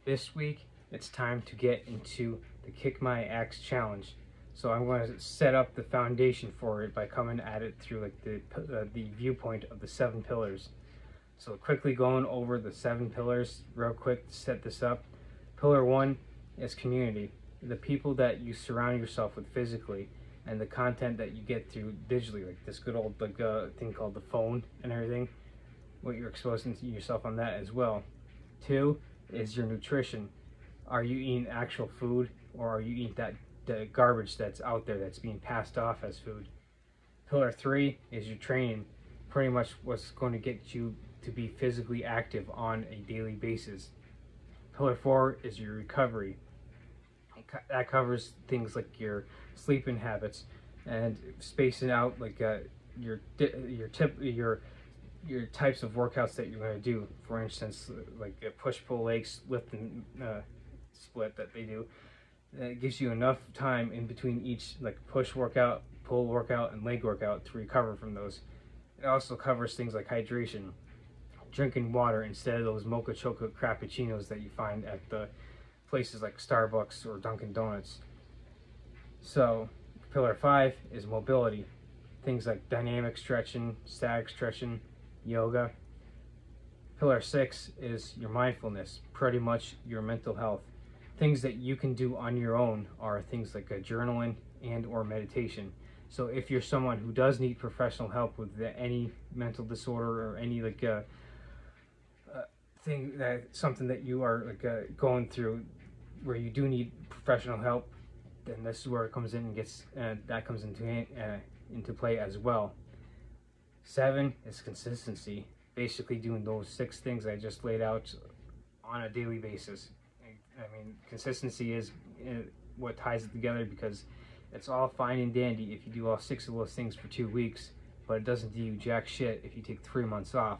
This week, it's time to get into the Kick My Axe Challenge. So I'm going to set up the foundation for it by coming at it through like the viewpoint of the 7 pillars. So quickly going over the 7 pillars real quick to set this up. Pillar 1 is community. The people that you surround yourself with physically and the content that you get through digitally, like this good old thing called the phone and everything, what you're exposing to yourself on that as well. 2 is your nutrition. Are you eating actual food, or are you eating the garbage that's out there that's being passed off as food? Pillar 3 is your training, pretty much what's going to get you to be physically active on a daily basis. Pillar 4 is your recovery. That covers things like your sleeping habits and spacing out like your types of workouts that you're going to do. For instance, like a push-pull legs lift and split that they do. It gives you enough time in between each like push workout, pull workout, and leg workout to recover from those. It also covers things like hydration, drinking water instead of those mocha chocolate frappuccinos that you find at the places like Starbucks or Dunkin' Donuts. So pillar 5 is mobility. Things like dynamic stretching, static stretching, yoga. Pillar 6 is your mindfulness, pretty much your mental health. Things that you can do on your own are things like journaling and or meditation. So if you're someone who does need professional help with any mental disorder or any like something that you are like going through where you do need professional help, then this is where it comes in and gets that comes into play as well. 7 is consistency, basically doing those 6 things I just laid out on a daily basis. I mean, consistency is what ties it together, because it's all fine and dandy if you do all 6 of those things for 2 weeks, but it doesn't do you jack shit if you take 3 months off.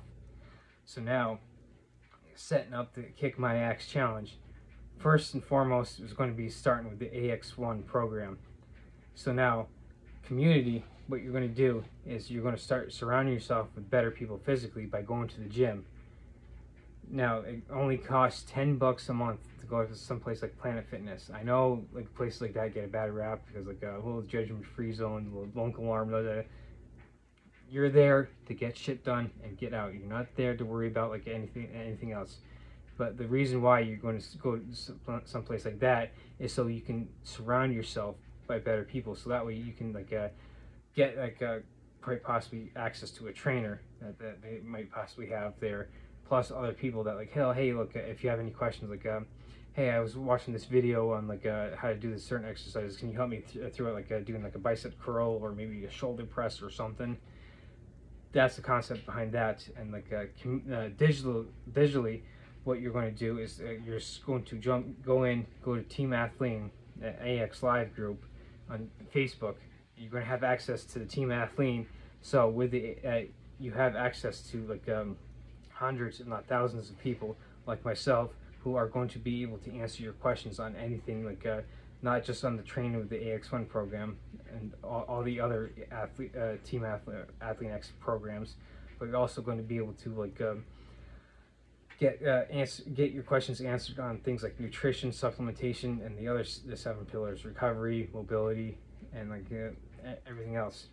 So now, setting up the Kick My Axe Challenge. First and foremost is going to be starting with the AX1 program. So now, community, what you're going to do is you're going to start surrounding yourself with better people physically by going to the gym. Now, it only costs $10 a month to go to some place like Planet Fitness. I know like places like that get a bad rap because like a little judgment-free zone, a little bunk alarm, blah, blah, blah. You're there to get shit done and get out. You're not there to worry about like anything else. But the reason why you're going to go someplace like that is so you can surround yourself by better people. So that way you can like get like quite possibly access to a trainer that they might possibly have there, plus other people that like, hey, look, if you have any questions, like, hey, I was watching this video on like how to do this certain exercises. Can you help me through it, like doing like a bicep curl or maybe a shoulder press or something? That's the concept behind that. And like digitally, what you're going to do is you're just going to go to Team Athlean, the AX Live group on Facebook. You're going to have access to the Team Athlean. So with the you have access to like hundreds, if not thousands, of people like myself who are going to be able to answer your questions on anything, like not just on the training with the AX1 program and all the other Team Athlean X programs, but you're also going to be able to like get your questions answered on things like nutrition, supplementation, and the 7 pillars: recovery, mobility, and like everything else.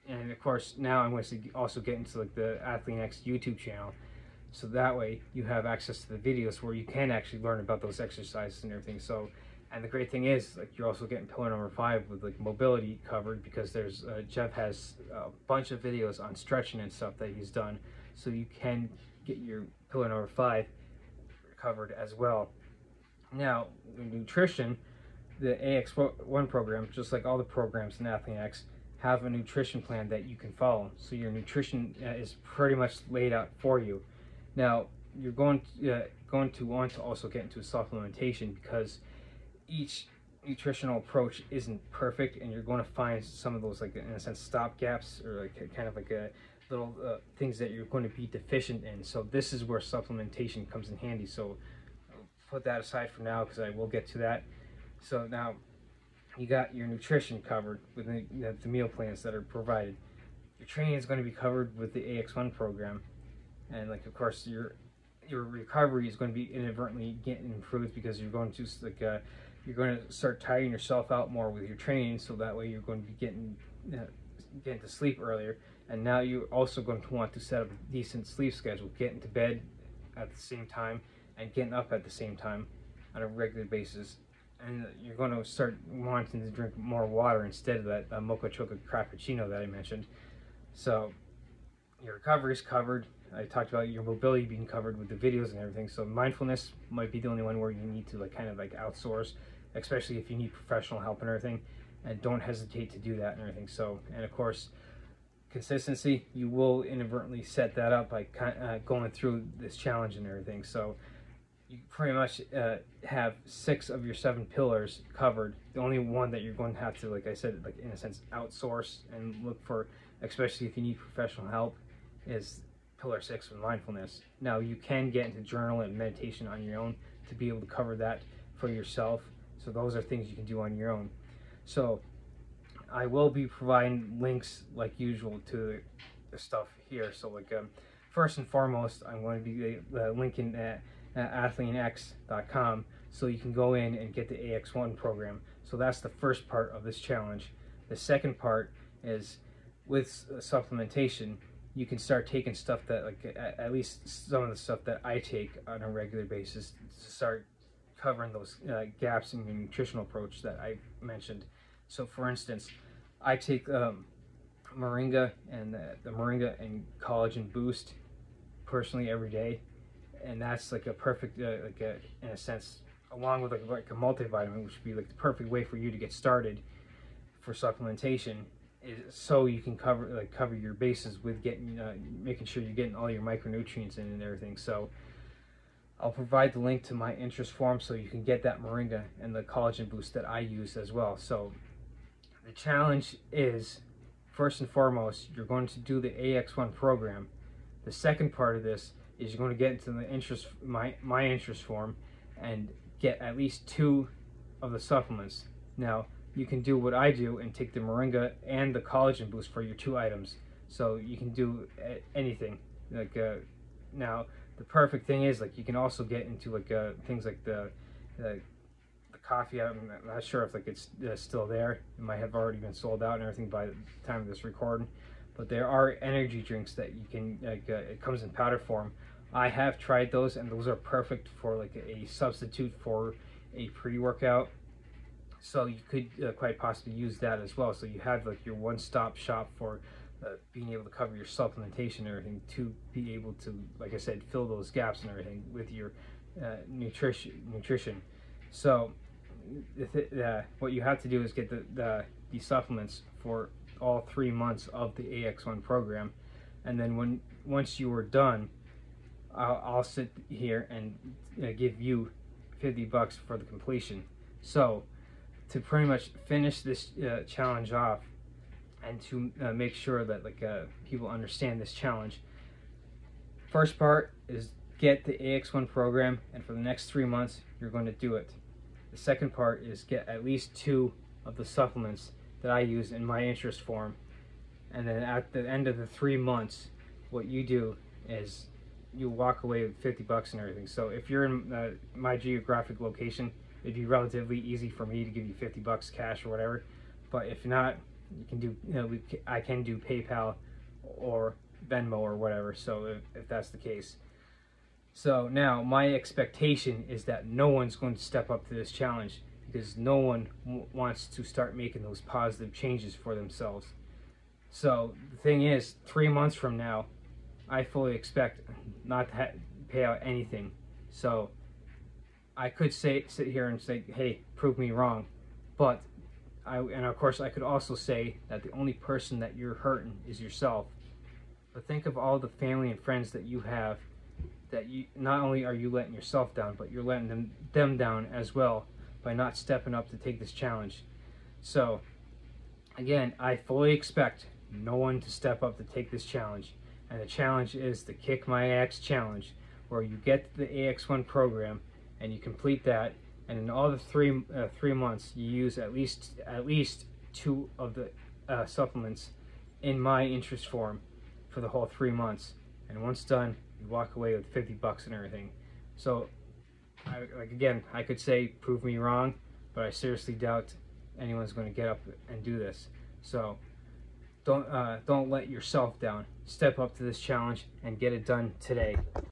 And of course, now I'm going to also get into like the Athlean X YouTube channel, so that way you have access to the videos where you can actually learn about those exercises and everything. So, and the great thing is, like, you're also getting pillar number 5 with like mobility covered, because there's Jeff has a bunch of videos on stretching and stuff that he's done, so you can get your pillar number 5 covered as well. Now, nutrition, the AX1 program, just like all the programs in Athlean X, have a nutrition plan that you can follow. So your nutrition is pretty much laid out for you. Now, you're going to want to also get into supplementation, because each nutritional approach isn't perfect, and you're going to find some of those, like, in a sense, stop gaps, or like kind of like a little things that you're going to be deficient in. So this is where supplementation comes in handy. So I'll put that aside for now, because I will get to that. So now you got your nutrition covered with the meal plans that are provided. Your training is going to be covered with the AX1 program, and like of course your your recovery is going to be inadvertently getting improved, because you're going to you're going to start tiring yourself out more with your training, so that way you're going to be getting to sleep earlier. And now you're also going to want to set up a decent sleep schedule, getting to bed at the same time and getting up at the same time on a regular basis. And you're going to start wanting to drink more water instead of that mocha chocolate frappuccino that I mentioned. So your recovery is covered. I talked about your mobility being covered with the videos and everything. So mindfulness might be the only one where you need to kind of outsource, especially if you need professional help and everything. And don't hesitate to do that and everything. So, and of course, consistency, you will inadvertently set that up by going through this challenge and everything. So you pretty much have 6 of your 7 pillars covered. The only one that you're going to have to, like I said, in a sense, outsource and look for, especially if you need professional help, is pillar 6 with mindfulness. Now you can get into journal and meditation on your own to be able to cover that for yourself. So those are things you can do on your own. So I will be providing links like usual to the stuff here. So first and foremost, I'm going to be linking at athleanx.com, so you can go in and get the AX1 program. So that's the first part of this challenge. The second part is with supplementation, you can start taking stuff that at least some of the stuff that I take on a regular basis to start covering those gaps in your nutritional approach that I mentioned. So for instance, I take Moringa and the Moringa and Collagen Boost personally every day, and that's a perfect in a sense, along with like a multivitamin, which would be the perfect way for you to get started for supplementation, is so you can cover your bases with making sure you're getting all your micronutrients in and everything. So I'll provide the link to my interest form so you can get that Moringa and the Collagen Boost that I use as well. So the challenge is, first and foremost, you're going to do the AX1 program. The second part of this is you're going to get into the my interest form and get at least 2 of the supplements. Now you can do what I do and take the Moringa and the Collagen Boost for your 2 items. So you can do anything. Now the perfect thing is you can also get into things like the coffee. I'm not sure if it's still there. It might have already been sold out and everything by the time of this recording. But there are energy drinks that you can it comes in powder form. I have tried those, and those are perfect for a substitute for a pre-workout. So you could quite possibly use that as well. So you have your one-stop shop for being able to cover your supplementation and everything, to be able to, like I said, fill those gaps and everything with your nutrition. So what you have to do is get the supplements for all 3 months of the AX1 program, and then once you are done, I'll sit here and give you $50 for the completion. So to pretty much finish this challenge off, and to make sure that people understand this challenge, first part is get the AX1 program, and for the next 3 months you're going to do it. The second part is get at least 2 of the supplements that I use in my interest form, and then at the end of the 3 months, what you do is you walk away with $50 and everything. So if you're in my geographic location, it'd be relatively easy for me to give you $50 cash or whatever. But if not, you can do I can do PayPal or Venmo or whatever. So if that's the case. So now my expectation is that no one's going to step up to this challenge, because no one wants to start making those positive changes for themselves. So the thing is, 3 months from now, I fully expect not to pay out anything. So I could sit here and say, hey, prove me wrong. But and of course I could also say that the only person that you're hurting is yourself. But think of all the family and friends that you have, that you not only are you letting yourself down, but you're letting them down as well by not stepping up to take this challenge. So again, I fully expect no one to step up to take this challenge. And the challenge is the Kick My Axe challenge, where you get the AX1 program and you complete that, and in all the 3 months you use at least 2 of the supplements in my interest form for the whole 3 months. And once done, you walk away with $50 and everything. So, again, I could say prove me wrong, but I seriously doubt anyone's going to get up and do this. So don't let yourself down. Step up to this challenge and get it done today.